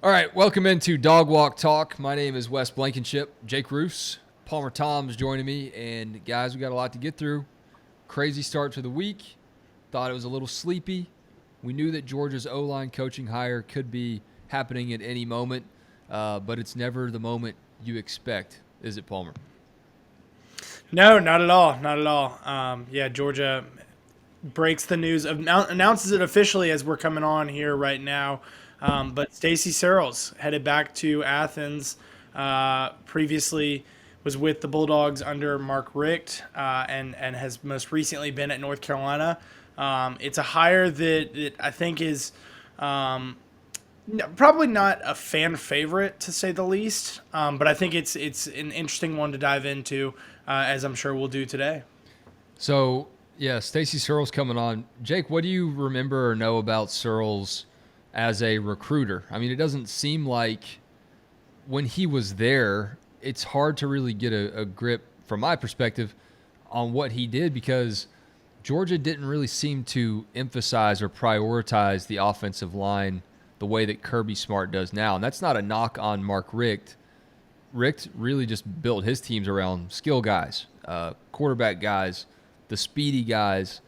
All right, welcome into Dawg Walk Talk. My name is Wes Blankenship. Jake Roos, Palmer Tom's joining me, and guys, we got a lot to get through. Crazy start to the week. Thought it was a little sleepy. We knew that Georgia's O-line coaching hire could be happening at any moment, but it's never the moment you expect, is it, Palmer? No, not at all. Not at all. Georgia breaks the news, announces it officially as we're coming on here right now. But Stacy Searles headed back to Athens. Previously was with the Bulldogs under Mark Richt, and has most recently been at North Carolina. It's a hire that I think is probably not a fan favorite, to say the least, but I think it's an interesting one to dive into, as I'm sure we'll do today. So, yeah, Stacy Searles coming on. Jake, what do you remember or know about Searles as a recruiter? I mean, it doesn't seem like when he was there, it's hard to really get a grip, from my perspective, on what he did, because Georgia didn't really seem to emphasize or prioritize the offensive line the way that Kirby Smart does now. And that's not a knock on Mark Richt. Richt really just built his teams around skill guys, quarterback guys, the speedy guys.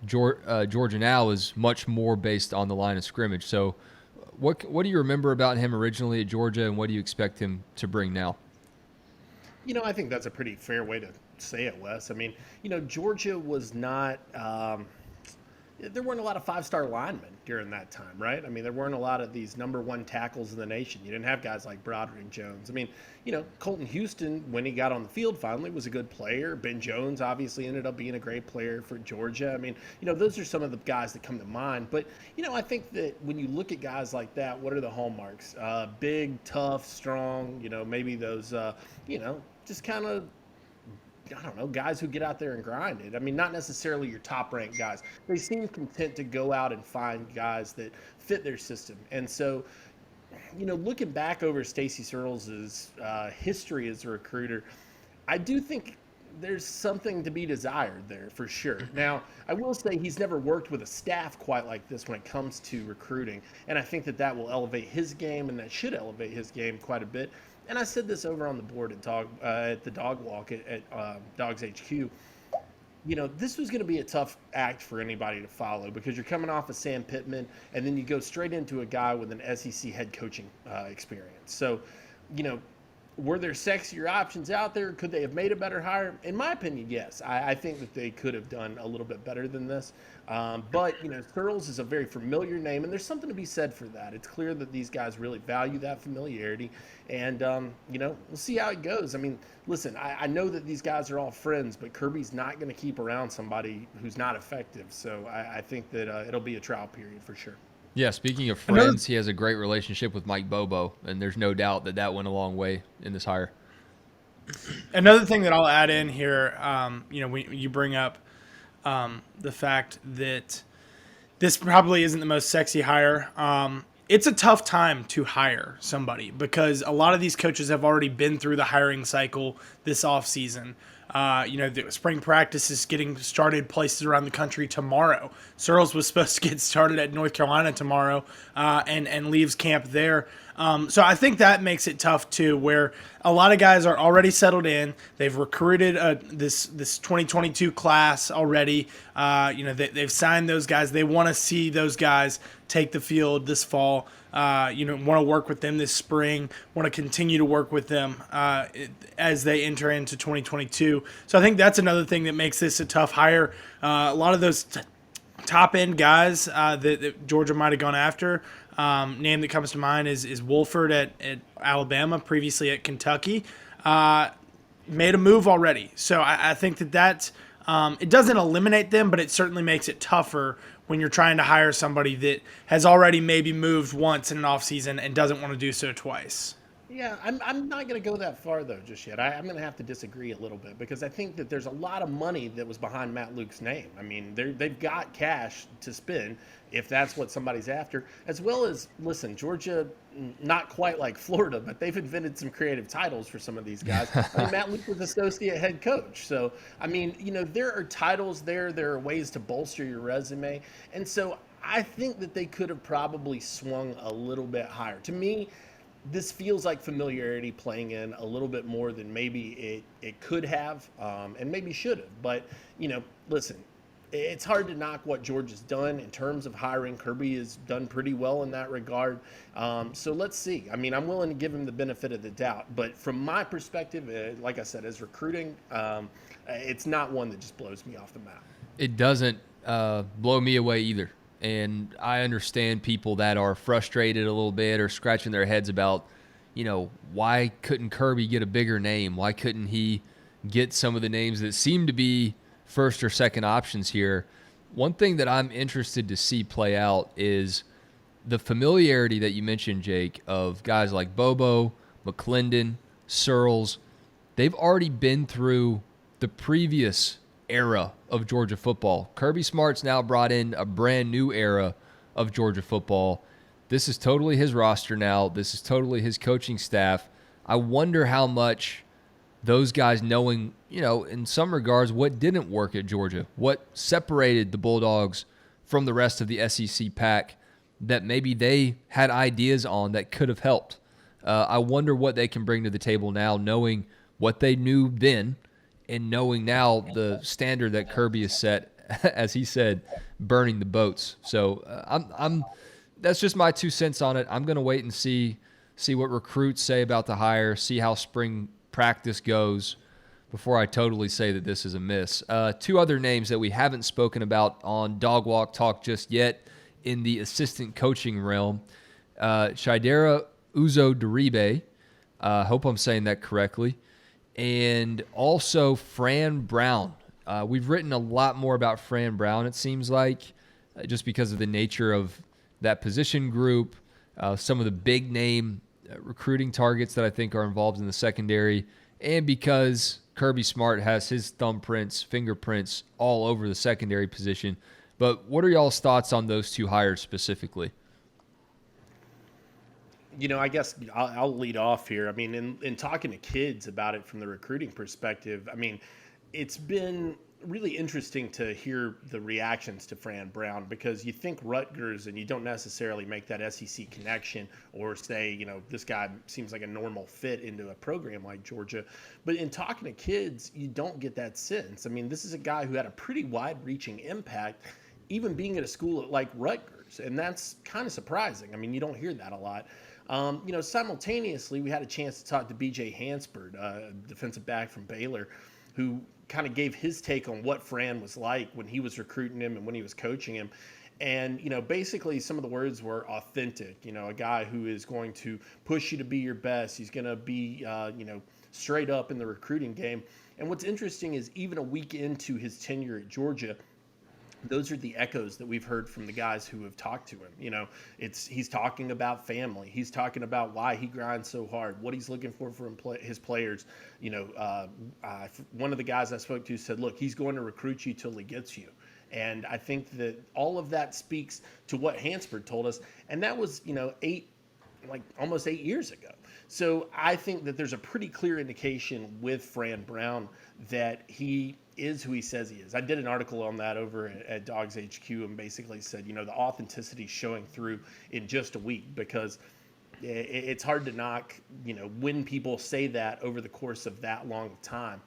Georgia now is much more based on the line of scrimmage. So what do you remember about him originally at Georgia, and what do you expect him to bring now? I think that's a pretty fair way to say it, Wes. I mean, Georgia was not there weren't a lot of five-star linemen during that time, right? I mean, there weren't a lot of these number one tackles in the nation. You didn't have guys like Broderick Jones. I mean, Colton Houston, when he got on the field finally, was a good player. Ben Jones obviously ended up being a great player for Georgia. I mean, those are some of the guys that come to mind. But, I think that when you look at guys like that, what are the hallmarks? Big, tough, strong, maybe those, just kind of, I don't know, guys who get out there and grind it. I mean, not necessarily your top-ranked guys. They seem content to go out and find guys that fit their system. And so, looking back over Stacy Searles' history as a recruiter, I do think there's something to be desired there for sure. Now, I will say he's never worked with a staff quite like this when it comes to recruiting, and I think that will elevate his game, and that should elevate his game quite a bit. And I said this over on the board at the Dawg Walk at DawgsHQ. This was going to be a tough act for anybody to follow, because you're coming off of Sam Pittman, and then you go straight into a guy with an SEC head coaching experience. So, were there sexier options out there? Could they have made a better hire? In my opinion, yes. I think that they could have done a little bit better than this. But Searles is a very familiar name, and there's something to be said for that. It's clear that these guys really value that familiarity. And, we'll see how it goes. I mean, listen, I know that these guys are all friends, but Kirby's not going to keep around somebody who's not effective. So I think that it'll be a trial period for sure. Yeah, speaking of friends, he has a great relationship with Mike Bobo, and there's no doubt that went a long way in this hire. Another thing that I'll add in here, you bring up the fact that this probably isn't the most sexy hire. It's a tough time to hire somebody, because a lot of these coaches have already been through the hiring cycle this offseason. The spring practice is getting started places around the country tomorrow. Searles was supposed to get started at North Carolina tomorrow, and leaves camp there. So I think that makes it tough too, where a lot of guys are already settled in. They've recruited this 2022 class already. They've signed those guys. They want to see those guys take the field this fall. Want to work with them this spring, want to continue to work with them as they enter into 2022. So I think that's another thing that makes this a tough hire. A lot of those top-end guys that Georgia might have gone after, name that comes to mind is Wolford at Alabama, previously at Kentucky, made a move already. So I think that it doesn't eliminate them, but it certainly makes it tougher when you're trying to hire somebody that has already maybe moved once in an offseason and doesn't want to do so twice. Yeah, I'm not going to go that far, though, just yet. I'm going to have to disagree a little bit, because I think that there's a lot of money that was behind Matt Luke's name. I mean, they've got cash to spend if that's what somebody's after, as well as, listen, Georgia, not quite like Florida, but they've invented some creative titles for some of these guys. I mean, Matt Luke was associate head coach. So, I mean, there are titles there. There are ways to bolster your resume. And so I think that they could have probably swung a little bit higher. To me, this feels like familiarity playing in a little bit more than maybe it could have, and maybe should have. But, listen, it's hard to knock what George has done in terms of hiring. Kirby has done pretty well in that regard. So let's see. I mean, I'm willing to give him the benefit of the doubt. But from my perspective, like I said, as recruiting, it's not one that just blows me off the map. It doesn't blow me away either. And I understand people that are frustrated a little bit or scratching their heads about, why couldn't Kirby get a bigger name? Why couldn't he get some of the names that seem to be first or second options here? One thing that I'm interested to see play out is the familiarity that you mentioned, Jake, of guys like Bobo, McClendon, Searles. They've already been through the previous era of Georgia football. Kirby Smart's now brought in a brand new era of Georgia football. This is totally his roster now. This is totally his coaching staff. I wonder how much those guys knowing, in some regards, what didn't work at Georgia, what separated the Bulldogs from the rest of the SEC pack that maybe they had ideas on that could have helped. I wonder what they can bring to the table now, knowing what they knew then and knowing now the standard that Kirby has set, as he said, burning the boats. So I'm that's just my 2 cents on it. I'm going to wait and see what recruits say about the hire, see how spring practice goes before I totally say that this is a miss. 2 other names that we haven't spoken about on Dawg Walk Talk just yet in the assistant coaching realm. Shidera Uzo-Diribe, hope I'm saying that correctly, and also Fran Brown. We've written a lot more about Fran Brown, it seems like, just because of the nature of that position group, some of the big name recruiting targets that I think are involved in the secondary, and because Kirby Smart has his thumbprints, fingerprints all over the secondary position. But what are y'all's thoughts on those 2 hires specifically? I guess I'll lead off here. I mean, in talking to kids about it from the recruiting perspective, I mean, it's been really interesting to hear the reactions to Fran Brown, because you think Rutgers and you don't necessarily make that SEC connection or say, this guy seems like a normal fit into a program like Georgia. But in talking to kids, you don't get that sense. I mean, this is a guy who had a pretty wide-reaching impact, even being at a school like Rutgers. And that's kind of surprising. I mean, you don't hear that a lot. Simultaneously, we had a chance to talk to B.J. Hansford, defensive back from Baylor, who kind of gave his take on what Fran was like when he was recruiting him and when he was coaching him. And, basically some of the words were authentic, a guy who is going to push you to be your best. He's going to be, straight up in the recruiting game. And what's interesting is even a week into his tenure at Georgia, those are the echoes that we've heard from the guys who have talked to him. He's talking about family. He's talking about why he grinds so hard, what he's looking for from his players. One of the guys I spoke to said, look, he's going to recruit you till he gets you. And I think that all of that speaks to what Hansford told us. And that was, almost 8 years ago. So I think that there's a pretty clear indication with Fran Brown that he is who he says he is. I did an article on that over at DawgsHQ and basically said, the authenticity showing through in just a week, because it's hard to knock, when people say that over the course of that long of time.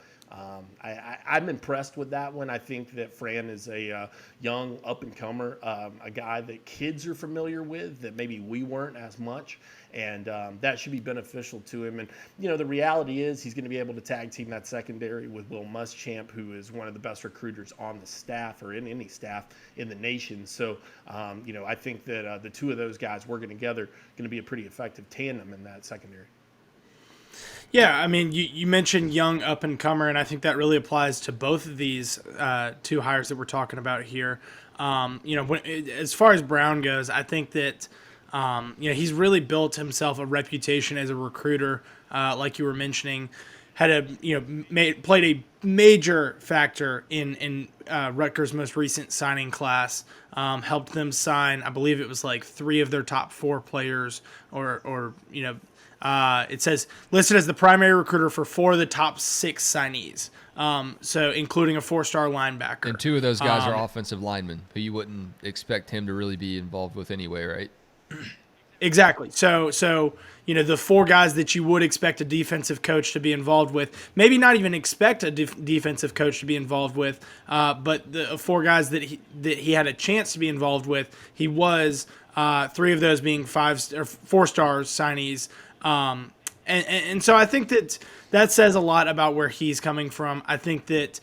I'm impressed with that one. I think that Fran is a young up-and-comer, a guy that kids are familiar with that maybe we weren't as much, and that should be beneficial to him. And, the reality is he's going to be able to tag team that secondary with Will Muschamp, who is one of the best recruiters on the staff or in any staff in the nation. So, I think that the 2 of those guys working together going to be a pretty effective tandem in that secondary. Yeah, I mean, you mentioned young up-and-comer, and I think that really applies to both of these 2 hires that we're talking about here. As far as Brown goes, I think that, he's really built himself a reputation as a recruiter, like you were mentioning. played a major factor in Rutgers' most recent signing class. Helped them sign, I believe it was like 3 of their top 4 players, it says listed as the primary recruiter for 4 of the top 6 signees. So including a 4-star linebacker. And 2 of those guys are offensive linemen who you wouldn't expect him to really be involved with anyway, right? Exactly. So the 4 guys that you would expect a defensive coach to be involved with, maybe not even expect a defensive coach to be involved with, but the 4 guys that he had a chance to be involved with, he was 3 of those being 4-star signees. And so I think that says a lot about where he's coming from. I think that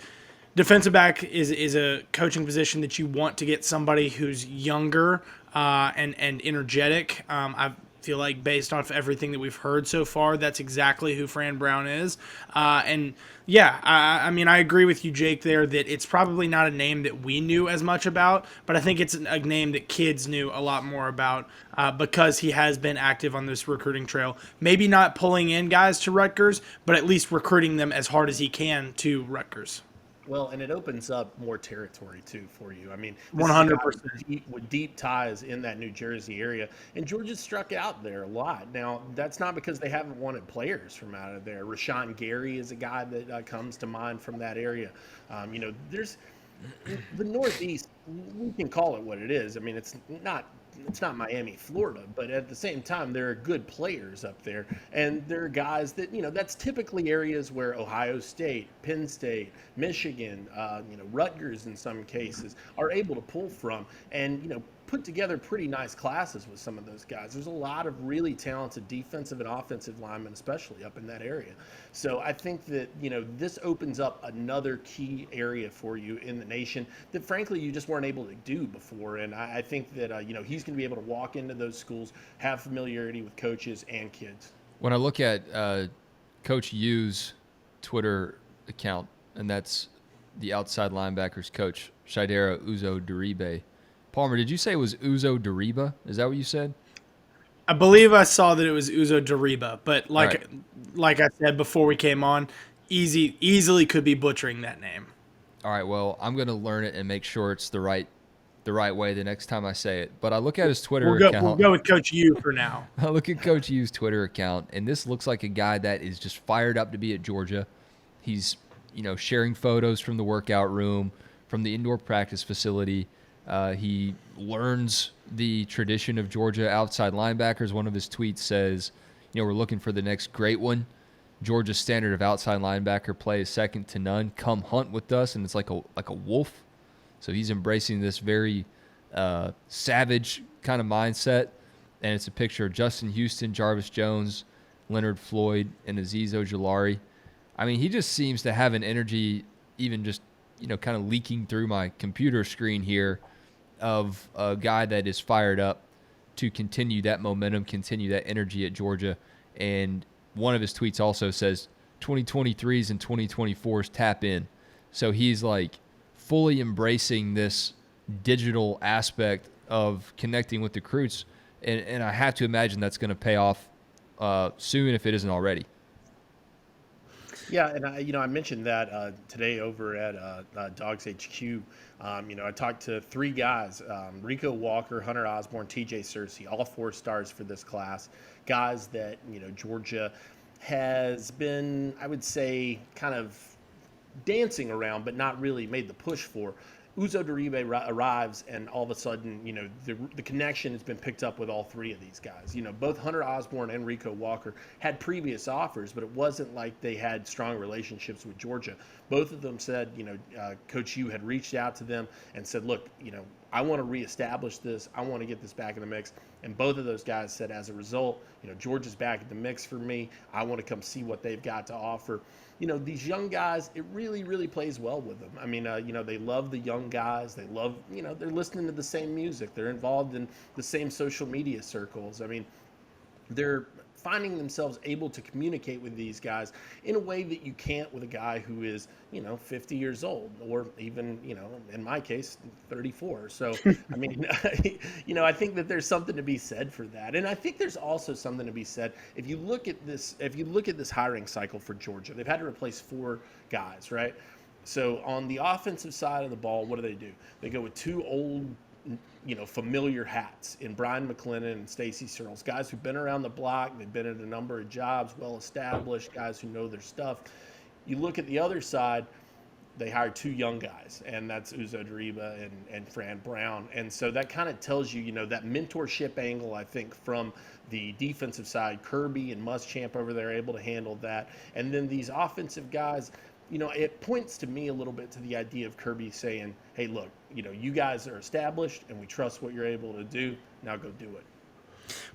defensive back is a coaching position that you want to get somebody who's younger and energetic. I feel like based off everything that we've heard so far, that's exactly who Fran Brown is. And yeah, I mean, I agree with you, Jake, there that it's probably not a name that we knew as much about, but I think it's a name that kids knew a lot more about because he has been active on this recruiting trail. Maybe not pulling in guys to Rutgers, but at least recruiting them as hard as he can to Rutgers. Well, and it opens up more territory, too, for you. I mean, 100% with deep ties in that New Jersey area. And Georgia struck out there a lot. Now, that's not because they haven't wanted players from out of there. Rashawn Gary is a guy that comes to mind from that area. There's the Northeast, we can call it what it is. I mean, it's not Miami, Florida, but at the same time, there are good players up there. And there are guys that, that's typically areas where Ohio State, Penn State, Michigan, Rutgers in some cases are able to pull from and, put together pretty nice classes with some of those guys. There's a lot of really talented defensive and offensive linemen, especially up in that area. So I think that, this opens up another key area for you in the nation that, frankly, you just weren't able to do before. And I think that, he's going to be able to walk into those schools, have familiarity with coaches and kids. When I look at Coach U's Twitter account, and that's the outside linebackers coach, Shidera Uzo-Duribe. Palmer, did you say it was Uzo-Duriba? Is that what you said? I believe I saw that it was Uzo-Duriba, but like I said before we came on, easily could be butchering that name. All right, well, I'm going to learn it and make sure it's the right way the next time I say it. But I look at his Twitter account. We'll go with Coach U for now. I look at Coach U's Twitter account, and this looks like a guy that is just fired up to be at Georgia. He's, sharing photos from the workout room, from the indoor practice facility. He learns the tradition of Georgia outside linebackers. One of his tweets says, we're looking for the next great one. Georgia's standard of outside linebacker play is second to none. Come hunt with us, and it's like a wolf. So he's embracing this very savage kind of mindset, and it's a picture of Justin Houston, Jarvis Jones, Leonard Floyd, and Azeez Ojulari. I mean, he just seems to have an energy, even just kind of leaking through my computer screen here, of a guy that is fired up to continue that momentum, continue that energy at Georgia. And one of his tweets also says 2023s and 2024s tap in. So he's like fully embracing this digital aspect of connecting with recruits. And I have to imagine that's going to pay off soon if it isn't already. Yeah, and I mentioned that today over at DawgsHQ. I talked to 3 guys: Rico Walker, Hunter Osborne, TJ Searcy, all 4 stars for this class. Guys that Georgia has been, I would say, kind of dancing around, but not really made the push for. Uzo-Duribe arrives, and all of a sudden, the connection has been picked up with all 3 of these guys. Both Hunter Osborne and Rico Walker had previous offers, but it wasn't like they had strong relationships with Georgia. Both of them said, Coach U had reached out to them and said, look, I want to reestablish this. I want to get this back in the mix. And both of those guys said, as a result, Georgia's back in the mix for me. I want to come see what they've got to offer. These young guys, it really, really plays well with them. I mean, they love the young guys. They love, they're listening to the same music. They're involved in the same social media circles. I mean, they're finding themselves able to communicate with these guys in a way that you can't with a guy who is, 50 years old, or even, in my case, 34. So, I mean, I think that there's something to be said for that. And I think there's also something to be said if you look at this hiring cycle for Georgia. They've had to replace 4 guys, right? So on the offensive side of the ball, what do? They go with 2 old, familiar hats in Brian McClendon and Stacy Searles, guys who've been around the block. They've been at a number of jobs, well-established, guys who know their stuff. You look at the other side, they hired 2 young guys, and that's Uzo Dariba and Fran Brown. And so that kind of tells you, that mentorship angle, I think, from the defensive side. Kirby and Muschamp over there are able to handle that. And then these offensive guys, it points to me a little bit to the idea of Kirby saying, hey, look, you guys are established and we trust what you're able to do. Now go do it.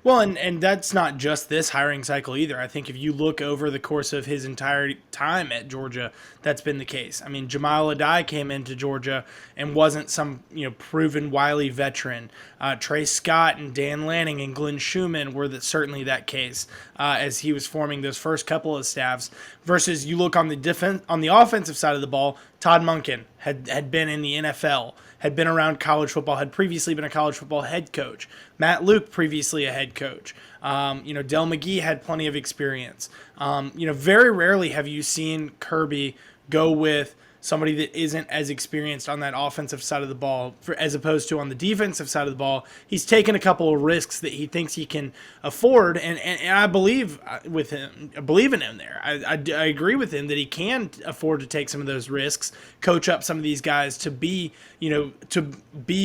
Well, and that's not just this hiring cycle either. I think if you look over the course of his entire time at Georgia, that's been the case. I mean, Jamal Adai came into Georgia and wasn't some proven wily veteran. Trey Scott and Dan Lanning and Glenn Schumann were certainly that case as he was forming those first couple of staffs. Versus you look on the offensive side of the ball, Todd Monken had been in the NFL, had been around college football, had previously been a college football head coach. Matt Luke, previously a head coach. Del McGee had plenty of experience. Very rarely have you seen Kirby go with somebody that isn't as experienced on that offensive side of the ball as opposed to on the defensive side of the ball. He's taken a couple of risks that he thinks he can afford, and I believe with him. I believe in him there. I agree with him that he can afford to take some of those risks, coach up some of these guys to be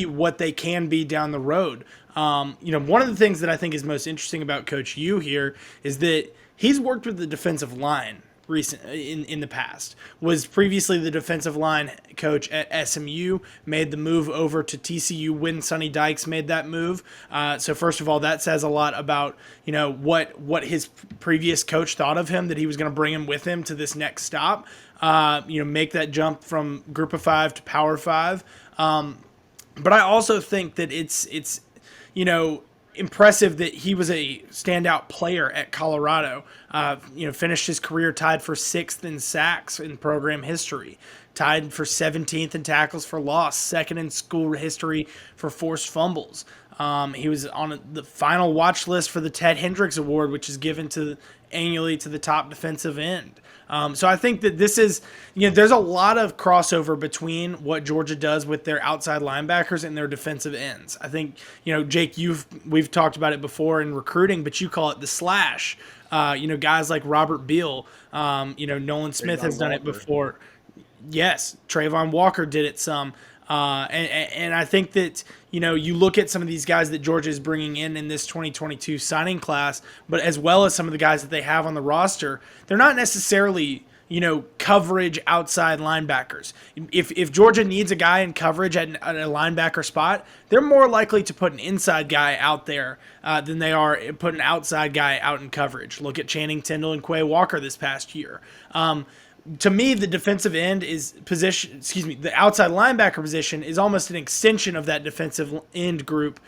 what they can be down the road. One of the things that I think is most interesting about Coach U here is that he's worked with the defensive line in the past, was previously the defensive line coach at SMU, made the move over to TCU when Sonny Dykes made that move. So first of all, that says a lot about, what his previous coach thought of him, that he was going to bring him with him to this next stop, make that jump from Group of 5 to Power 5. But I also think that it's impressive that he was a standout player at Colorado. Finished his career tied for 6th in sacks in program history, tied for 17th in tackles for loss, 2nd in school history for forced fumbles. He was on the final watch list for the Ted Hendricks Award, which is given annually to the top defensive end. So I think that this is, there's a lot of crossover between what Georgia does with their outside linebackers and their defensive ends. I think, Jake, we've talked about it before in recruiting, but you call it the slash. Guys like Robert Beal, Nolan Smith has done it before. Yes, Trayvon Walker did it some. And I think that, you look at some of these guys that Georgia is bringing in this 2022 signing class, but as well as some of the guys that they have on the roster, they're not necessarily, coverage outside linebackers. If Georgia needs a guy in coverage at a linebacker spot, they're more likely to put an inside guy out there than they are put an outside guy out in coverage. Look at Channing Tindall and Quay Walker this past year. To me, the defensive end the outside linebacker position is almost an extension of that defensive end group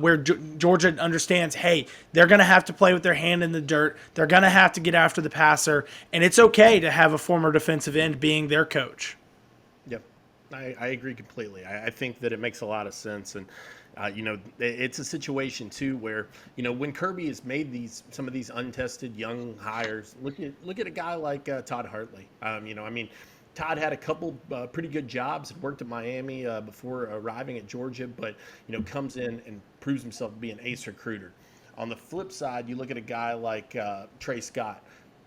where Georgia understands, hey, they're going to have to play with their hand in the dirt. They're going to have to get after the passer, and it's okay to have a former defensive end being their coach. Yep, I agree completely. I think that it makes a lot of sense, and it's a situation too where when Kirby has made some of these untested young hires. Look at a guy like Todd Hartley. Todd had a couple pretty good jobs, had worked at Miami before arriving at Georgia, but comes in and proves himself to be an ace recruiter. On the flip side, you look at a guy like Trey Scott.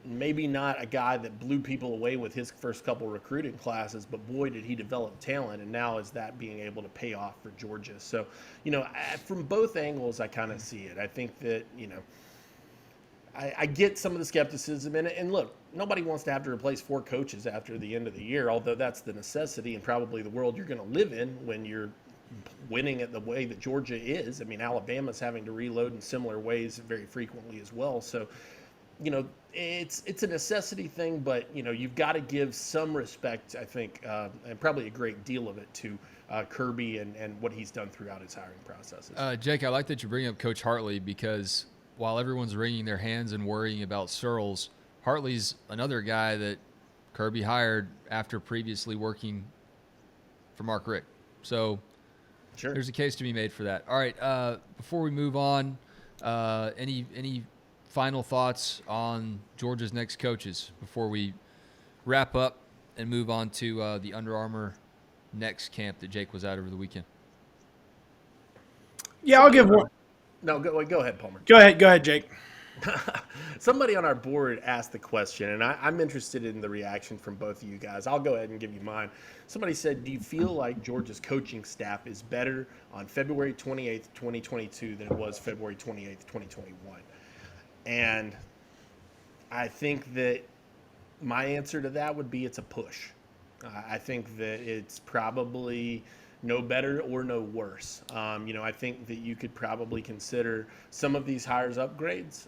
Maybe not a guy that blew people away with his first couple recruiting classes, but boy, did he develop talent, and now is that being able to pay off for Georgia. So, from both angles, I kind of see it. I think that, I get some of the skepticism in it. And look, nobody wants to have to replace 4 coaches after the end of the year, although that's the necessity and probably the world you're going to live in when you're winning it the way that Georgia is. Alabama's having to reload in similar ways very frequently as well. So, it's a necessity thing, but you've got to give some respect, I think, and probably a great deal of it to Kirby and what he's done throughout his hiring processes. Jake, I like that you bring up Coach Hartley because while everyone's wringing their hands and worrying about Searles, Hartley's another guy that Kirby hired after previously working for Mark Richt. So Sure. there's a case to be made for that. All right, before we move on, any final thoughts on Georgia's next coaches before we wrap up and move on to the Under Armour next camp that Jake was at over the weekend? Yeah, I'll give one. No, go ahead, Palmer. Go ahead, Jake. Somebody on our board asked the question, and I'm interested in the reaction from both of you guys. I'll go ahead and give you mine. Somebody said, do you feel like Georgia's coaching staff is better on February 28th, 2022 than it was February 28th, 2021? And I think that my answer to that would be it's a push. I think that it's probably no better or no worse. I think that you could probably consider some of these hires upgrades.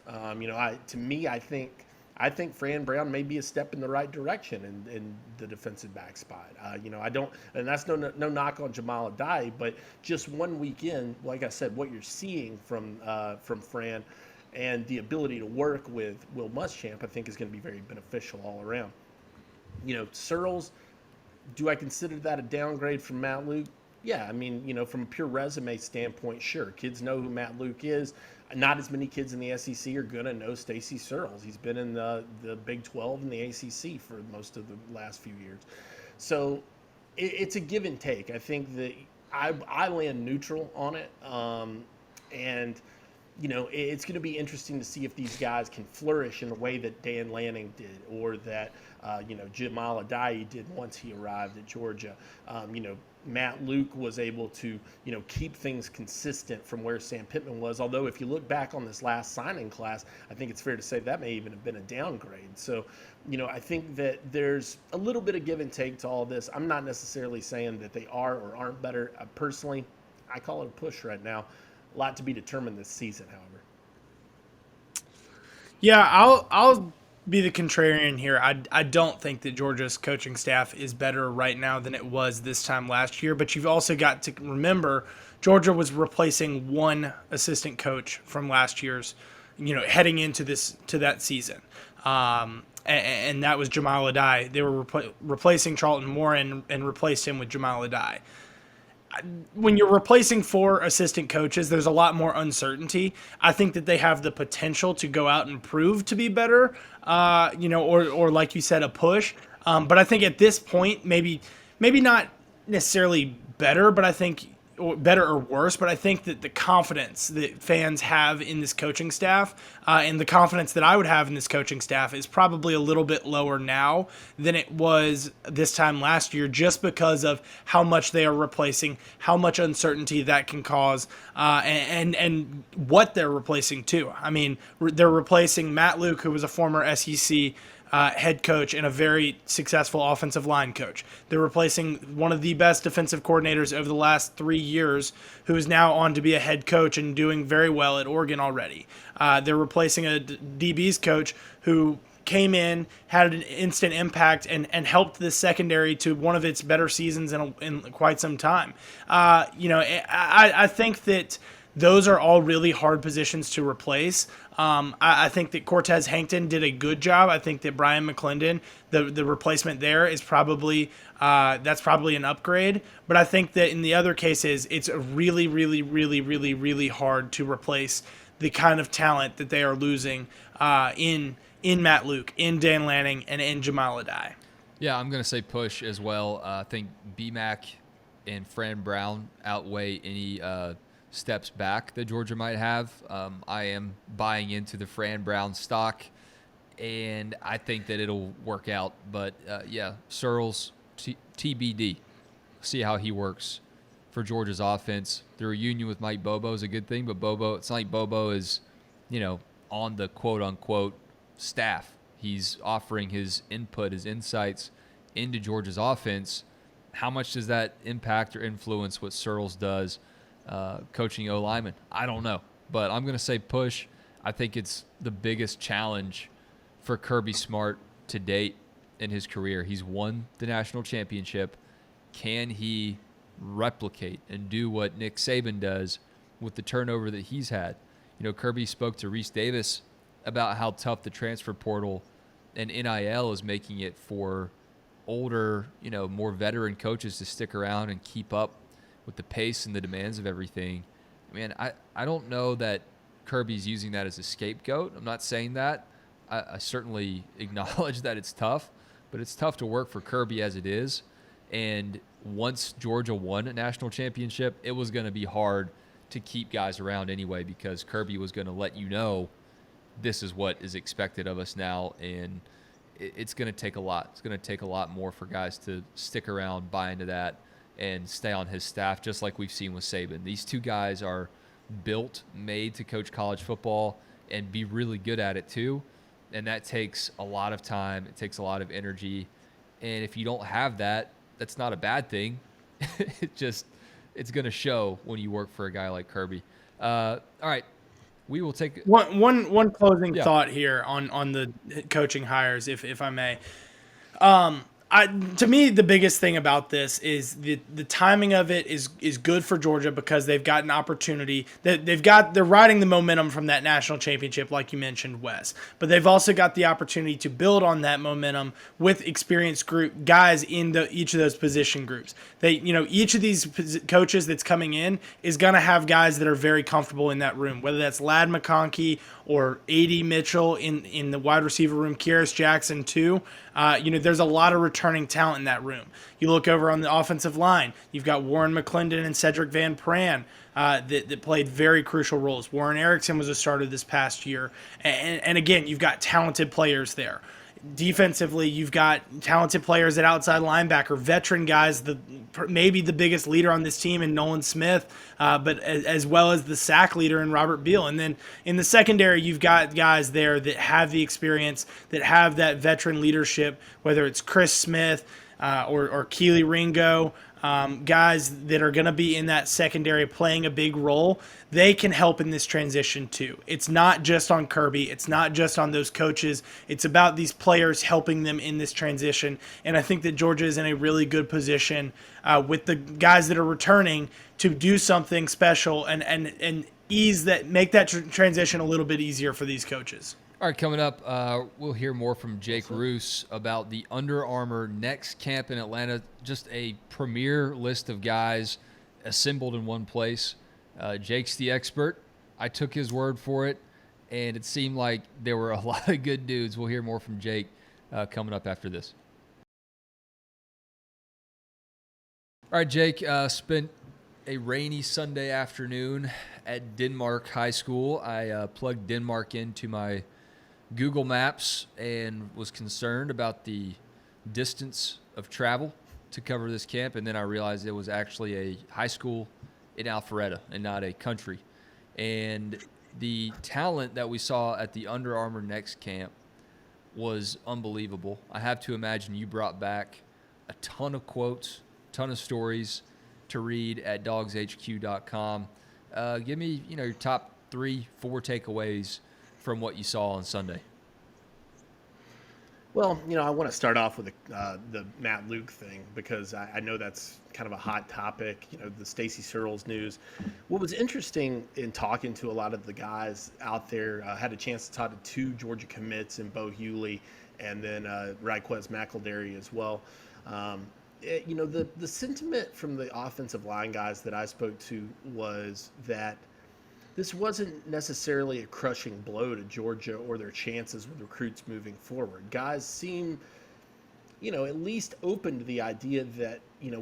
I think Fran Brown may be a step in the right direction in the defensive back spot. I don't, and that's no knock on Jamal Adai, but just one weekend, like I said, what you're seeing from Fran and the ability to work with Will Muschamp, I think is going to be very beneficial all around. Searles, do I consider that a downgrade from Matt Luke? Yeah, I mean, from a pure resume standpoint, sure. Kids know who Matt Luke is. Not as many kids in the SEC are going to know Stacy Searles. He's been in the Big 12 and the ACC for most of the last few years. So it's a give and take. I think that I land neutral on it. It's going to be interesting to see if these guys can flourish in the way that Dan Lanning did, or that, Jamal Adai did once he arrived at Georgia. Matt Luke was able to, keep things consistent from where Sam Pittman was. Although if you look back on this last signing class, I think it's fair to say that may even have been a downgrade. So, I think that there's a little bit of give and take to all this. I'm not necessarily saying that they are or aren't better. Personally, I call it a push right now. A lot to be determined this season, however. Yeah, I'll be the contrarian here. I don't think that Georgia's coaching staff is better right now than it was this time last year, but you've also got to remember Georgia was replacing one assistant coach from last year's, heading into that season. And that was Jamal Adai. They were replacing Charlton Moore and replaced him with Jamal Adai. When you're replacing 4 assistant coaches, there's a lot more uncertainty. I think that they have the potential to go out and prove to be better, or like you said, a push. But I think at this point, maybe not necessarily better, but I think better or worse. But I think that the confidence that fans have in this coaching staff and the confidence that I would have in this coaching staff is probably a little bit lower now than it was this time last year, just because of how much they are replacing, how much uncertainty that can cause, and what they're replacing too. I mean, they're replacing Matt Luke, who was a former SEC head coach and a very successful offensive line coach. They're replacing one of the best defensive coordinators over the last 3 years, who is now on to be a head coach and doing very well at Oregon already. They're replacing a DB's coach who came in, had an instant impact, and helped the secondary to one of its better seasons in quite some time. I think that those are all really hard positions to replace. I think that Cortez Hankton did a good job. I think that Brian McClendon, the replacement there, is probably that's probably an upgrade. But I think that in the other cases, it's really, really, really, really, really hard to replace the kind of talent that they are losing in Matt Luke, in Dan Lanning, and in Jamal Adai. Yeah, I'm going to say push as well. I think BMAC and Fran Brown outweigh any steps back that Georgia might have. I am buying into the Fran Brown stock, and I think that it'll work out. But, Searles, TBD. See how he works for Georgia's offense. The reunion with Mike Bobo is a good thing, but it's not like Bobo is, on the quote-unquote staff. He's offering his input, his insights into Georgia's offense. How much does that impact or influence what Searles does coaching O-lineman? I don't know, but I'm going to say push. I think it's the biggest challenge for Kirby Smart to date in his career. He's won the national championship. Can he replicate and do what Nick Saban does with the turnover that he's had? Kirby spoke to Reese Davis about how tough the transfer portal and NIL is making it for older, more veteran coaches to stick around and keep up with the pace and the demands of everything. Man, I don't know that Kirby's using that as a scapegoat. I'm not saying that. I certainly acknowledge that it's tough, but it's tough to work for Kirby as it is. And once Georgia won a national championship, it was going to be hard to keep guys around anyway, because Kirby was going to let you know this is what is expected of us now, and it's going to take a lot. It's going to take a lot more for guys to stick around, buy into that, and stay on his staff, just like we've seen with Saban. These two guys are made to coach college football and be really good at it too, and that takes a lot of time. It takes a lot of energy, and if you don't have that, that's not a bad thing. It's going to show when you work for a guy like Kirby. All right, we will take one closing thought here on the coaching hires, if I may. To me, the biggest thing about this is the timing of it is good for Georgia, because they've got an opportunity that they're riding the momentum from that national championship, like you mentioned, Wes. But they've also got the opportunity to build on that momentum with experienced group guys in each of those position groups. Each of these coaches that's coming in is going to have guys that are very comfortable in that room, whether that's Ladd McConkey or A.D. Mitchell in the wide receiver room, Kyrus Jackson too. There's a lot of returning talent in that room. You look over on the offensive line, you've got Warren McClendon and Cedric Van Pran that played very crucial roles. Warren Erickson was a starter this past year. And again, you've got talented players there. Defensively, you've got talented players at outside linebacker, veteran guys, maybe the biggest leader on this team in Nolan Smith, but as well as the sack leader in Robert Beal. And then in the secondary, you've got guys there that have the experience, that have that veteran leadership, whether it's Chris Smith or Keely Ringo, guys that are going to be in that secondary playing a big role. They can help in this transition too. It's not just on Kirby. It's not just on those coaches. It's about these players helping them in this transition. And I think that Georgia is in a really good position with the guys that are returning to do something special and ease that, make that transition a little bit easier for these coaches. All right, coming up, we'll hear more from Jake Roos about the Under Armour next camp in Atlanta. Just a premier list of guys assembled in one place. Jake's the expert. I took his word for it, and it seemed like there were a lot of good dudes. We'll hear more from Jake coming up after this. All right, Jake, spent a rainy Sunday afternoon at Denmark High School. I plugged Denmark into my Google Maps and was concerned about the distance of travel to cover this camp, and then I realized it was actually a high school in Alpharetta and not a country. And the talent that we saw at the Under Armour Next camp was unbelievable. I have to imagine you brought back a ton of quotes, ton of stories to read at DawgsHQ.com. Give me, your top 3-4 takeaways from what you saw on Sunday. Well, I want to start off with the Matt Luke thing, because I know that's kind of a hot topic, the Stacy Searles news. What was interesting in talking to a lot of the guys out there, had a chance to talk to 2 Georgia commits in Bo Hewley and then Raquez McElderry as well. The sentiment from the offensive line guys that I spoke to was that this wasn't necessarily a crushing blow to Georgia or their chances with recruits moving forward. Guys seem, at least open to the idea that,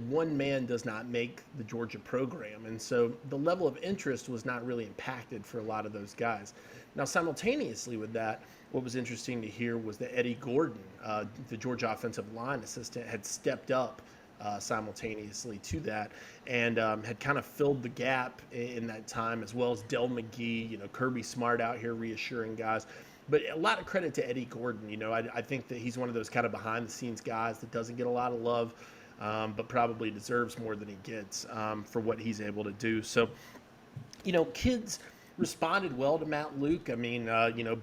one man does not make the Georgia program. And so the level of interest was not really impacted for a lot of those guys. Now, simultaneously with that, what was interesting to hear was that Eddie Gordon, the Georgia offensive line assistant, had stepped up simultaneously to that and had kind of filled the gap in that time, as well as Del McGee, Kirby Smart out here reassuring guys. But a lot of credit to Eddie Gordon. I think that he's one of those kind of behind-the-scenes guys that doesn't get a lot of love, but probably deserves more than he gets for what he's able to do. So, kids responded well to Matt Luke. I mean,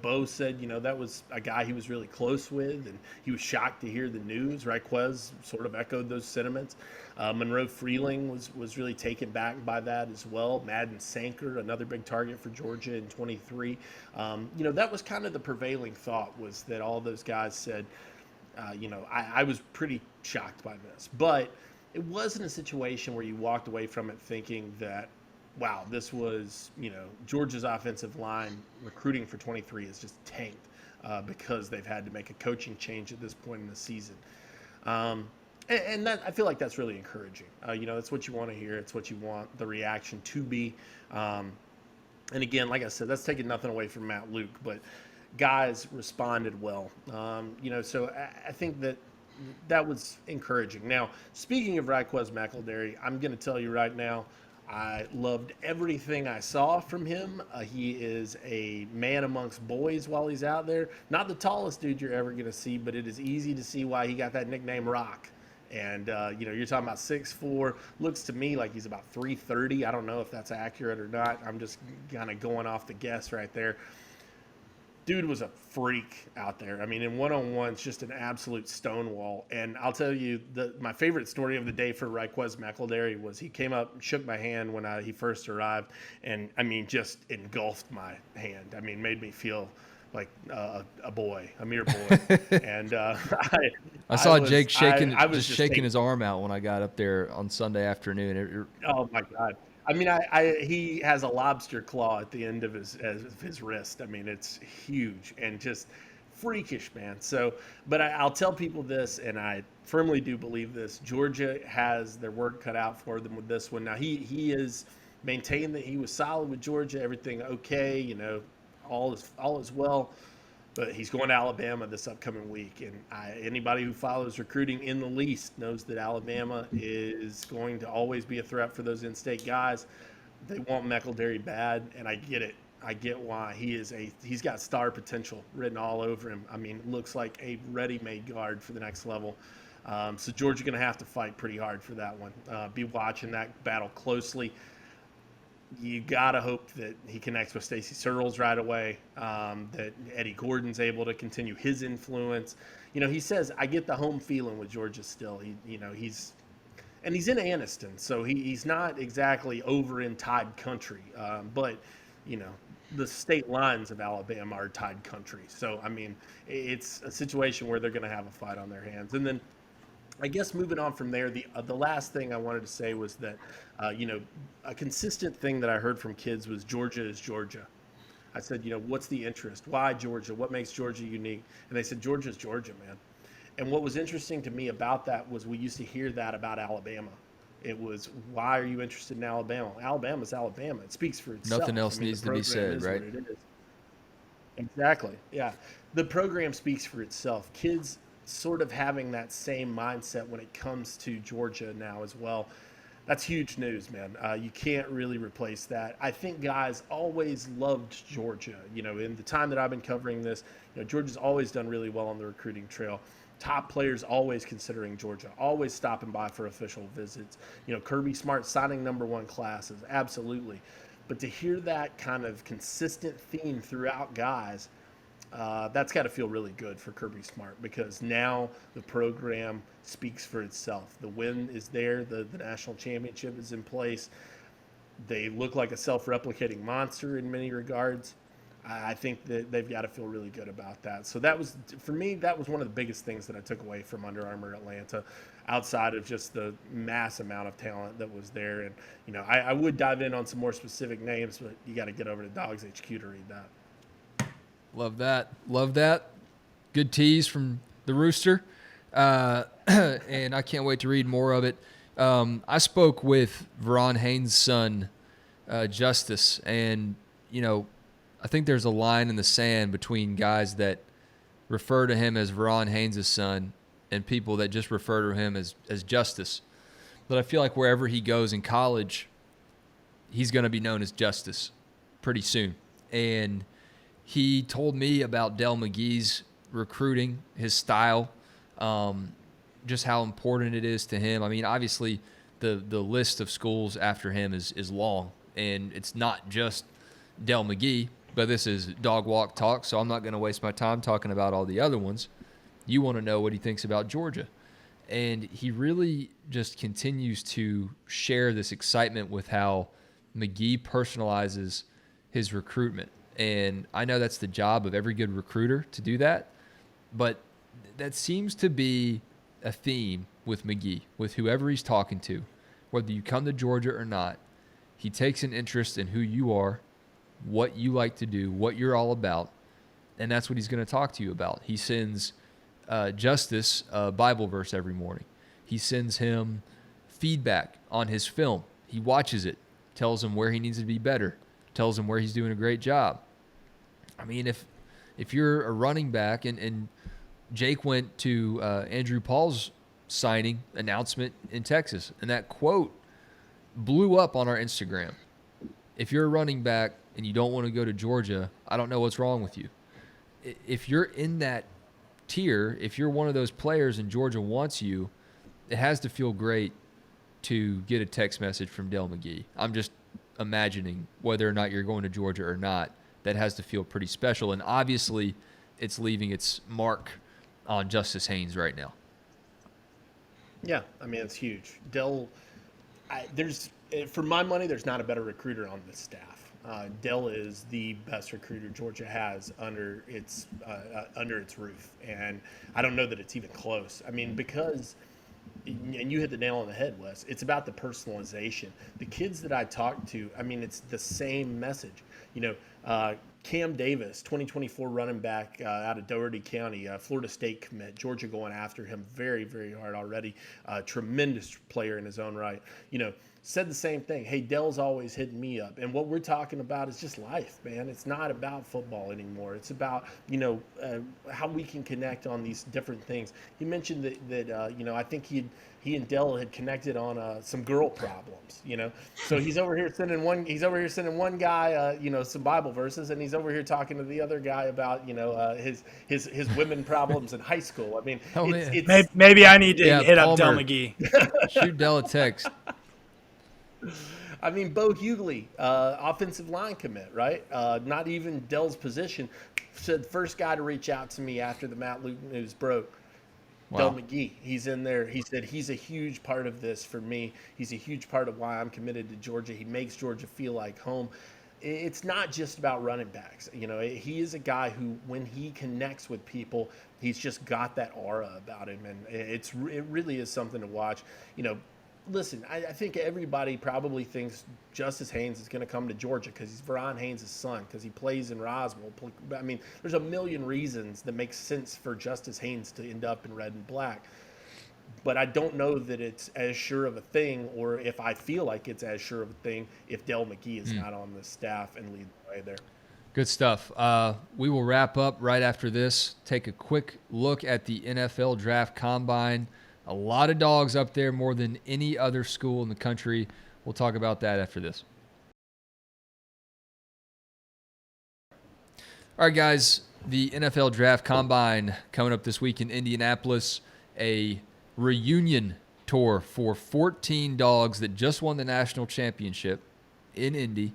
Bo said, that was a guy he was really close with, and he was shocked to hear the news. Raquez sort of echoed those sentiments. Monroe Freeling was really taken back by that as well. Madden Sanker, another big target for Georgia in 23. That was kind of the prevailing thought, was that all those guys said, I was pretty shocked by this. But it wasn't a situation where you walked away from it thinking that, wow, this was, Georgia's offensive line recruiting for 23 is just tanked because they've had to make a coaching change at this point in the season. And that, I feel like that's really encouraging. That's what you want to hear. It's what you want the reaction to be. And again, like I said, that's taking nothing away from Matt Luke, but guys responded well. So I think that was encouraging. Now, speaking of Raquez McElderry, I'm going to tell you right now, I loved everything I saw from him. He is a man amongst boys while he's out there. Not the tallest dude you're ever going to see, but it is easy to see why he got that nickname Rock. And, you're talking about 6'4", looks to me like he's about 330. I don't know if that's accurate or not. I'm just kind of going off the guess right there. Dude was a freak out there. I mean, in one-on-ones, just an absolute stonewall. And I'll tell you, my favorite story of the day for Raquez McElderry was he came up and shook my hand when he first arrived. And, I mean, just engulfed my hand. I mean, made me feel like a boy, a mere boy. And I saw Jake shaking, just shaking his arm out when I got up there on Sunday afternoon. Oh, my God. I mean, he has a lobster claw at the end of his wrist. I mean, it's huge and just freakish, man. So, but I'll tell people this, and I firmly do believe this. Georgia has their work cut out for them with this one. Now, he is maintained that he was solid with Georgia, everything okay, all is well. But he's going to Alabama this upcoming week, and anybody who follows recruiting in the least knows that Alabama is going to always be a threat for those in-state guys. They want McElderry bad, and I get it. I get why. He's got star potential written all over him. I mean, looks like a ready-made guard for the next level. So Georgia's going to have to fight pretty hard for that one. Be watching that battle closely. You got to hope that he connects with Stacey Searles right away, that Eddie Gordon's able to continue his influence. He says, I get the home feeling with Georgia still. He's in Anniston, so he's not exactly over in Tide country. But, the state lines of Alabama are Tide country. So, I mean, it's a situation where they're going to have a fight on their hands. And then I guess moving on from there, the last thing I wanted to say was that, a consistent thing that I heard from kids was Georgia is Georgia. I said, what's the interest? Why Georgia? What makes Georgia unique? And they said, Georgia's Georgia, man. And what was interesting to me about that was we used to hear that about Alabama. It was, why are you interested in Alabama? Alabama's Alabama. It speaks for itself. Nothing else needs to be said, right? Exactly. Yeah. The program speaks for itself. Kids sort of having that same mindset when it comes to Georgia now as well. That's huge news, man. You can't really replace that. I think guys always loved Georgia. In the time that I've been covering this, Georgia's always done really well on the recruiting trail. Top players always considering Georgia, always stopping by for official visits. Kirby Smart signing #1 classes, absolutely. But to hear that kind of consistent theme throughout guys, that's got to feel really good for Kirby Smart, because now the program speaks for itself. The win is there. The national championship is in place. They look like a self-replicating monster in many regards. I think that they've got to feel really good about that. So that was, for me, that was one of the biggest things that I took away from Under Armour Atlanta, outside of just the mass amount of talent that was there. And, I would dive in on some more specific names, but you got to get over to DawgsHQ to read that. Love that. Good tease from the Rooster. And I can't wait to read more of it. I spoke with Veron Haynes' son, Justice, and, I think there's a line in the sand between guys that refer to him as Veron Haynes' son and people that just refer to him as Justice. But I feel like wherever he goes in college, he's going to be known as Justice pretty soon. And he told me about Dell McGee's recruiting, his style, just how important it is to him. I mean, obviously, the list of schools after him is long, and it's not just Dell McGee, but this is Dawg Walk Talk, so I'm not going to waste my time talking about all the other ones. You want to know what he thinks about Georgia. And he really just continues to share this excitement with how McGee personalizes his recruitment. And I know that's the job of every good recruiter to do that, but that seems to be a theme with McGee, with whoever he's talking to. Whether you come to Georgia or not, he takes an interest in who you are, what you like to do, what you're all about, and that's what he's going to talk to you about. He sends Justice a Bible verse every morning. He sends him feedback on his film. He watches it, tells him where he needs to be better, tells him where he's doing a great job. I mean, if you're a running back, and Jake went to Andrew Paul's signing announcement in Texas, and that quote blew up on our Instagram. If you're a running back and you don't want to go to Georgia, I don't know what's wrong with you. If you're in that tier, if you're one of those players and Georgia wants you, it has to feel great to get a text message from Dell McGee. I'm just imagining whether or not you're going to Georgia or not, that has to feel pretty special. And obviously it's leaving its mark on Justice Haynes right now. Yeah, I mean, it's huge. Dell, for my money, there's not a better recruiter on this staff. Dell is the best recruiter Georgia has under its roof, and I don't know that it's even close. I mean, because, and you hit the nail on the head, Wes, it's about the personalization. The kids that I talk to, I mean, it's the same message. Cam Davis, 2024 running back out of Dougherty County, Florida State commit, Georgia going after him very, very hard already. Tremendous player in his own right. Said the same thing. Hey, Dell's always hitting me up. And what we're talking about is just life, man. It's not about football anymore. It's about, how we can connect on these different things. He mentioned that I think he and Dell had connected on some girl problems, So he's over here sending one guy, some Bible verses, and he's over here talking to the other guy about, his women problems in high school. I mean, maybe I need to hit up Dell Palmer. McGee. Shoot Dell a text. I mean, Bo Hughley, offensive line commit, right? Not even Dell's position. Said first guy to reach out to me after the Matt Luke news broke. Wow. Dell McGee, he's in there. He said he's a huge part of this for me. He's a huge part of why I'm committed to Georgia. He makes Georgia feel like home. It's not just about running backs. He is a guy who, when he connects with people, he's just got that aura about him, and it really is something to watch. Listen, I think everybody probably thinks Justice Haynes is going to come to Georgia because he's Veron Haynes' son, because he plays in Roswell. I mean, there's a million reasons that make sense for Justice Haynes to end up in red and black. But I don't know that it's as sure of a thing, or if I feel like it's as sure of a thing, if Dell McGee is not on the staff and lead the way there. Good stuff. We will wrap up right after this. Take a quick look at the NFL Draft Combine. A lot of dogs up there, more than any other school in the country. We'll talk about that after this. All right, guys, the NFL Draft Combine coming up this week in Indianapolis. A reunion tour for 14 dogs that just won the national championship in Indy.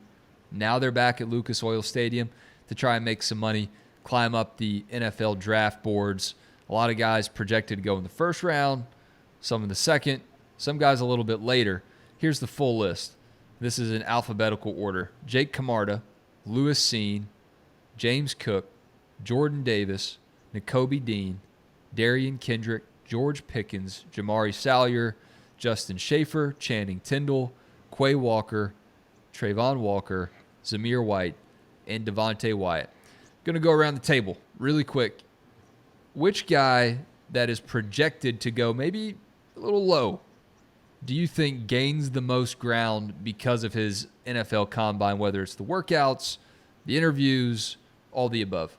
Now they're back at Lucas Oil Stadium to try and make some money, climb up the NFL draft boards. A lot of guys projected to go in the first round, some in the second, some guys a little bit later. Here's the full list. This is in alphabetical order. Jake Camarda, Lewis Seen, James Cook, Jordan Davis, Nakobe Dean, Darian Kendrick, George Pickens, Jamari Salyer, Justin Schaefer, Channing Tindall, Quay Walker, Trayvon Walker, Zamir White, and Devontae Wyatt. Going to go around the table really quick. Which guy that is projected to go maybe a little low do you think gains the most ground because of his NFL Combine, whether it's the workouts, the interviews, all the above?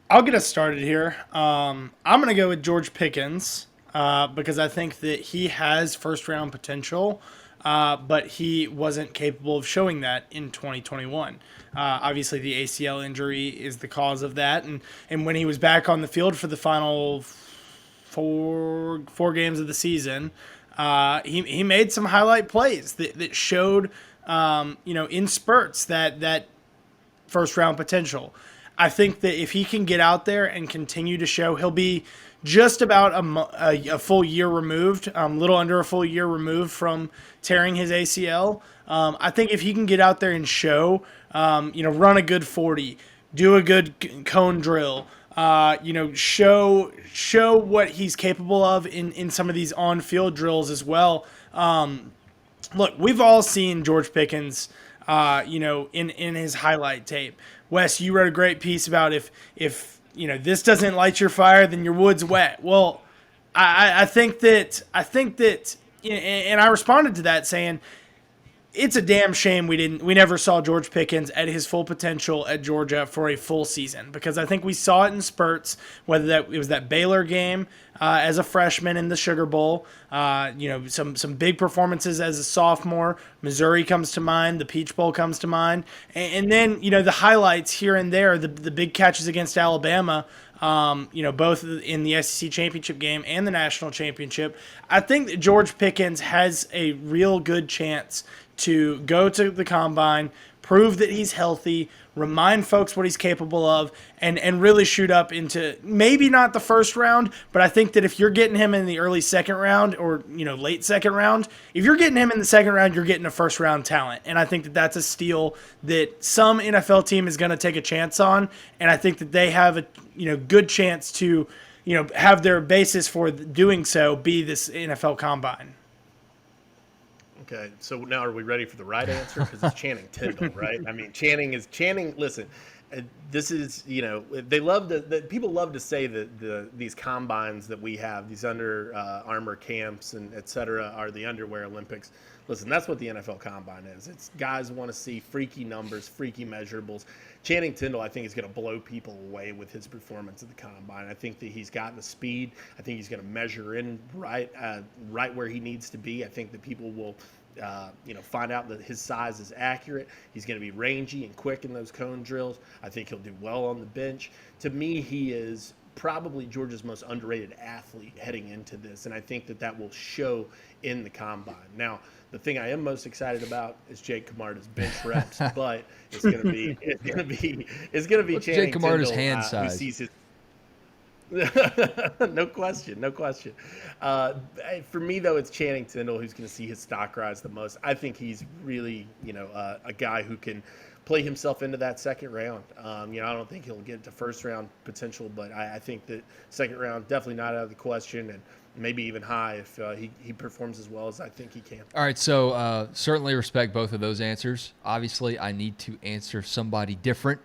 I'll get us started here. I'm going to go with George Pickens because I think that he has first-round potential, but he wasn't capable of showing that in 2021. Obviously, the ACL injury is the cause of that, and when he was back on the field for the final four games of the season, he made some highlight plays that showed, in spurts that first round potential. I think that if he can get out there and continue to show, he'll be just about a full year removed, little under a full year removed from tearing his ACL. I think if he can get out there and show, run a good 40, do a good cone drill, show what he's capable of in some of these on-field drills as well. Look, we've all seen George Pickens, in his highlight tape. Wes, you wrote a great piece about if this doesn't light your fire, then your wood's wet. Well, I think that, and I responded to that saying, it's a damn shame we never saw George Pickens at his full potential at Georgia for a full season, because I think we saw it in spurts, whether it was that Baylor game as a freshman in the Sugar Bowl, some big performances as a sophomore. Missouri comes to mind, the Peach Bowl comes to mind, and then the highlights here and there, the big catches against Alabama. Both in the SEC championship game and the national championship. I think that George Pickens has a real good chance to go to the combine, prove that he's healthy, remind folks what he's capable of, and really shoot up into maybe not the first round, but I think that if you're getting him in the early second round or late second round, if you're getting him in the second round, you're getting a first round talent. And I think that that's a steal that some NFL team is going to take a chance on, and I think that they have a good chance to have their basis for doing so be this NFL combine. Okay, so now are we ready for the right answer? Because it's Channing Tindall, right? I mean, Channing. Listen, this is people love to say that these combines that we have, these Under Armour camps and et cetera, are the underwear Olympics. Listen, that's what the NFL Combine is. It's guys want to see freaky numbers, freaky measurables. Channing Tindall, I think, is going to blow people away with his performance at the Combine. I think that he's got the speed. I think he's going to measure in right where he needs to be. I think that people will find out that his size is accurate. He's going to be rangy and quick in those cone drills. I think he'll do well on the bench. To me, he is probably Georgia's most underrated athlete heading into this, and I think that will show in the Combine. Now, the thing I am most excited about is Jake Camarda's bench reps, but it's going to be Channing Jake Camarda's Tindall, hand who size. sees his no question. For me, though, it's Channing Tindall who's going to see his stock rise the most. I think he's really, a guy who can play himself into that second round. I don't think he'll get to first round potential, but I think that second round definitely not out of the question, and maybe even high if he performs as well as I think he can. All right, so certainly respect both of those answers. Obviously, I need to answer somebody different.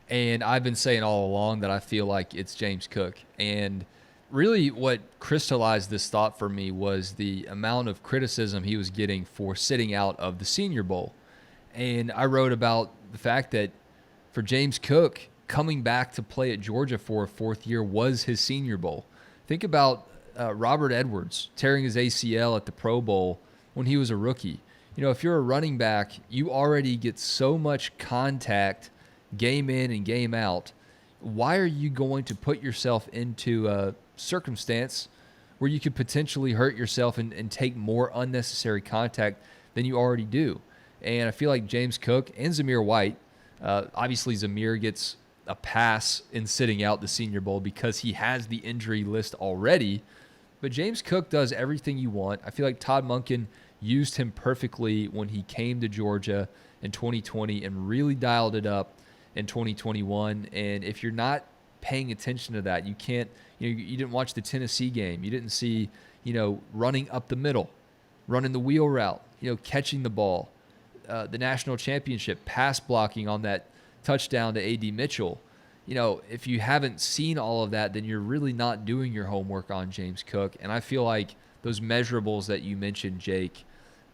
And I've been saying all along that I feel like it's James Cook. And really what crystallized this thought for me was the amount of criticism he was getting for sitting out of the Senior Bowl. And I wrote about the fact that for James Cook, coming back to play at Georgia for a fourth year was his Senior Bowl. Think about Robert Edwards tearing his ACL at the Pro Bowl when he was a rookie. If you're a running back, you already get so much contact game in and game out. Why are you going to put yourself into a circumstance where you could potentially hurt yourself and take more unnecessary contact than you already do? And I feel like James Cook and Zamir White, obviously Zamir gets a pass in sitting out the Senior Bowl because he has the injury list already, but James Cook does everything you want. I feel like Todd Monken used him perfectly when he came to Georgia in 2020 and really dialed it up in 2021. And if you're not paying attention to that, you can't, you didn't watch the Tennessee game. You didn't see, running up the middle, running the wheel route, catching the ball, the national championship, pass blocking on that touchdown to A.D. Mitchell. If you haven't seen all of that, then you're really not doing your homework on James Cook. And I feel like those measurables that you mentioned, Jake,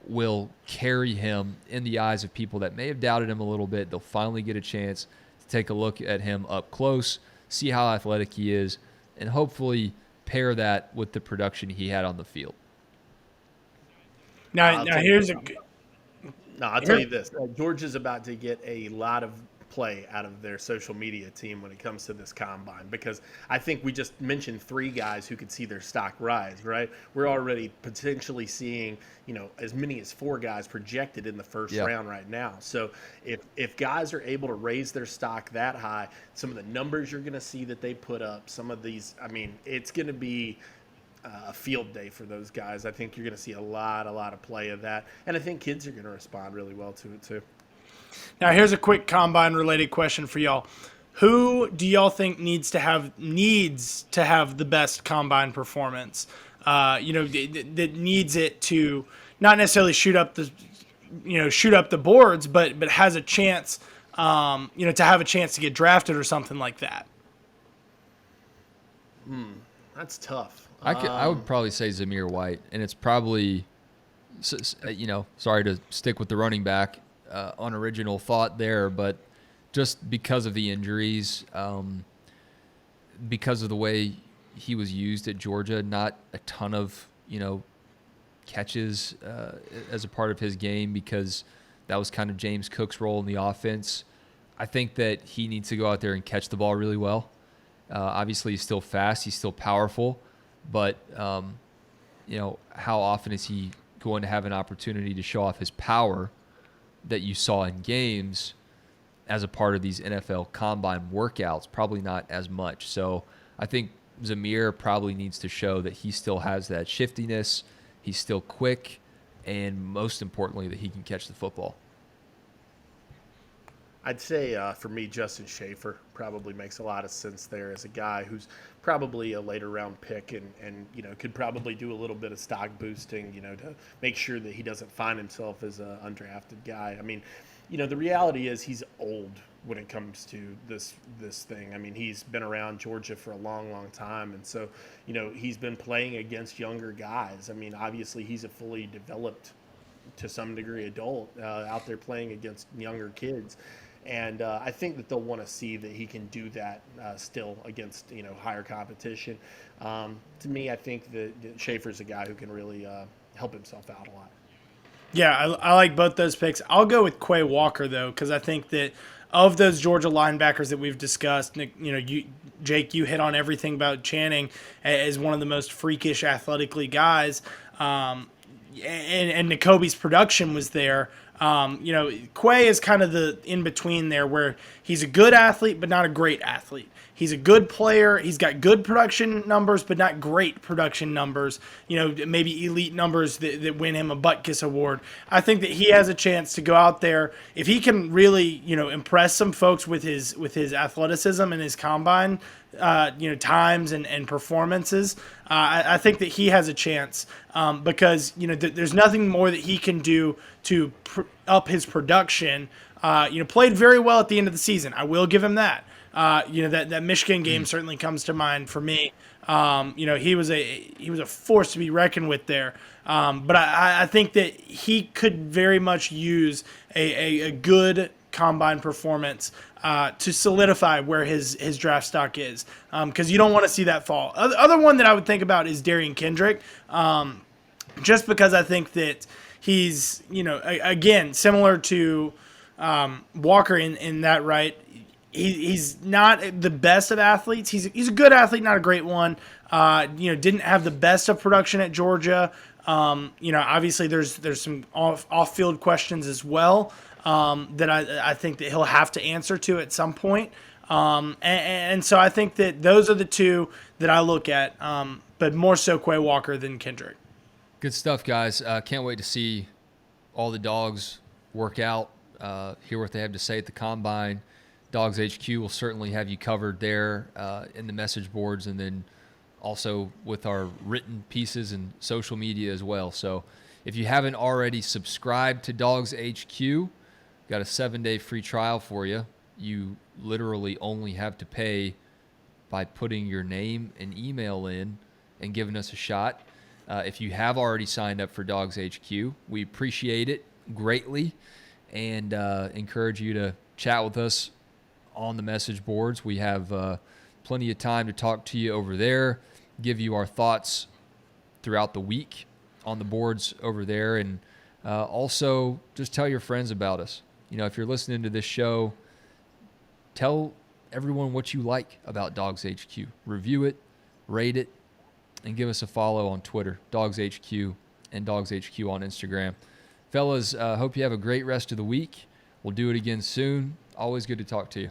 will carry him in the eyes of people that may have doubted him a little bit. They'll finally get a chance to take a look at him up close, see how athletic he is, and hopefully pair that with the production he had on the field. Now here's a... No, I'll tell you this. Georgia's about to get a lot of play out of their social media team when it comes to this combine, because I think we just mentioned 3 guys who could see their stock rise, right? We're already potentially seeing, as many as 4 guys projected in the first round right now. So if guys are able to raise their stock that high, some of the numbers you're going to see that they put up, some of these, it's going to be a field day for those guys. I think you're going to see a lot of play of that, and I think kids are going to respond really well to it too. Now, here's a quick combine-related question for y'all. Who do y'all think needs to have the best combine performance? That needs it to not necessarily shoot up the boards, but has a chance, to have a chance to get drafted or something like that. That's tough. I would probably say Zamir White, and it's probably, sorry to stick with the running back, unoriginal thought there, but just because of the injuries, because of the way he was used at Georgia, not a ton of, catches as a part of his game, because that was kind of James Cook's role in the offense. I think that he needs to go out there and catch the ball really well. Obviously, he's still fast, he's still powerful, but how often is he going to have an opportunity to show off his power that you saw in games as a part of these NFL combine workouts? Probably not as much. So I think Zamir probably needs to show that he still has that shiftiness, he's still quick, and most importantly, that he can catch the football. I'd say for me, Justin Schaefer probably makes a lot of sense there as a guy who's probably a later round pick and could probably do a little bit of stock boosting, to make sure that he doesn't find himself as an undrafted guy. The reality is he's old when it comes to this thing. He's been around Georgia for a long time, and so, he's been playing against younger guys. Obviously he's a fully developed, to some degree, adult out there playing against younger kids. And I think that they'll want to see that he can do that still against higher competition. To me, I think that Schaefer's a guy who can really help himself out a lot. Yeah, I like both those picks. I'll go with Quay Walker though, because I think that of those Georgia linebackers that we've discussed, Jake, you hit on everything about Channing as one of the most freakish athletically guys. And Nakobe's production was there. Quay is kind of the in-between there, where he's a good athlete but not a great athlete. He's a good player. He's got good production numbers but not great production numbers. Maybe elite numbers that win him a butt kiss award. I think that he has a chance to go out there if he can really, impress some folks with his athleticism and his combine, times and performances. I think that he has a chance because there's nothing more that he can do to up his production. Played very well at the end of the season. I will give him that. That Michigan game certainly comes to mind for me. He was a force to be reckoned with there. But I think that he could very much use a good combine performance to solidify where his draft stock is, because you don't want to see that fall. Other one that I would think about is Darian Kendrick, just because I think that he's, again, similar to Walker in that, right? He's not the best of athletes. He's a good athlete, not a great one. Didn't have the best of production at Georgia. Obviously there's some off-field questions as well that I think that he'll have to answer to at some point. And so I think that those are the two that I look at, but more so Quay Walker than Kendrick. Good stuff, guys. Can't wait to see all the dogs work out, hear what they have to say at the Combine. DawgsHQ will certainly have you covered there in the message boards, and then also with our written pieces and social media as well. So if you haven't already subscribed to DawgsHQ, got a 7-day free trial for you. You literally only have to pay by putting your name and email in and giving us a shot. If you have already signed up for DawgsHQ, we appreciate it greatly and encourage you to chat with us on the message boards. We have plenty of time to talk to you over there, give you our thoughts throughout the week on the boards over there, and also just tell your friends about us. If you're listening to this show, tell everyone what you like about DawgsHQ. Review it, rate it, and give us a follow on Twitter, DawgsHQ, and DawgsHQ on Instagram. Fellas, hope you have a great rest of the week. We'll do it again soon. Always good to talk to you.